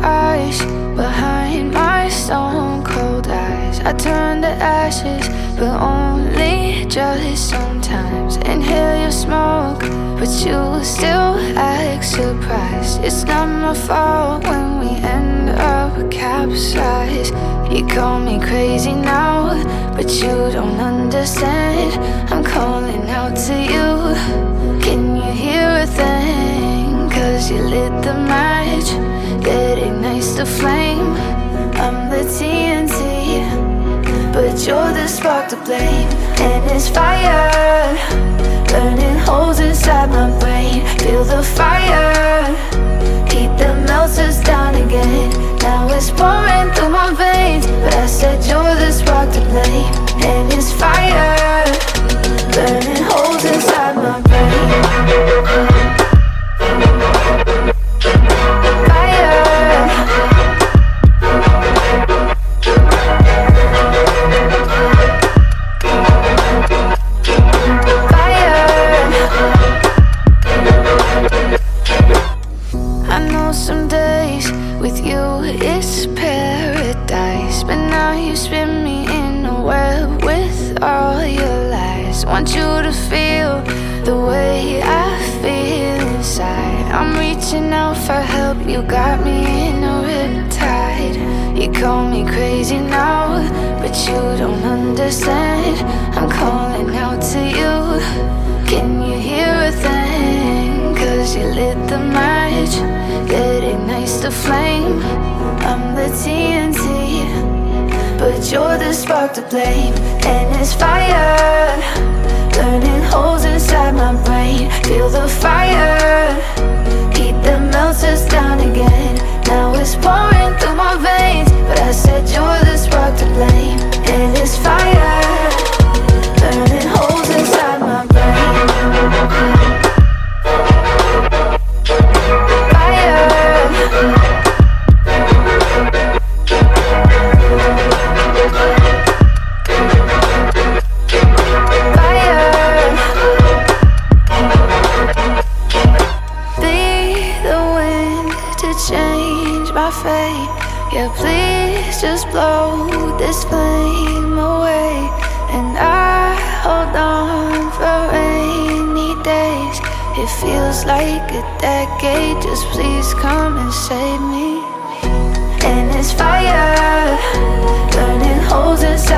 eyes behind my stone cold eyes. I turn to ashes, but only just sometimes. Inhale your smoke, but you still act surprised. It's not my fault when we end up capsized. You call me crazy now, but you don't understand. I'm calling out to you. Can you hear a thing? 'Cause you lit the match that ignites the flame. I'm the TNT, but you're the spark to blame. And it's fire, burning holes inside my brain. Feel the fire, heat that melts us down again. Now it's pouring through my veins, but I said you're the spark to blame. And it's fire, burning holes inside my brain. Some days with you it's paradise, but now you spin me in a web with all your lies. Want you to feel the way I feel inside. I'm reaching out for help, you got me in a riptide. You call me crazy now, but you don't understand. I'm calling out to you. Can you hear a thing? 'Cause you lit the match that ignites the flame. I'm the TNT, but you're the spark to blame. And it's fire, burning holes inside my brain. Feel the fire, heat that melts us down again. Now it's pouring through my veins, but I said you're the spark to blame. And it's fire, burning holes inside my brain. Yeah, please just blow this flame away. And I hold on for rainy days. It feels like a decade, just please come and save me. And it's fire, burning holes inside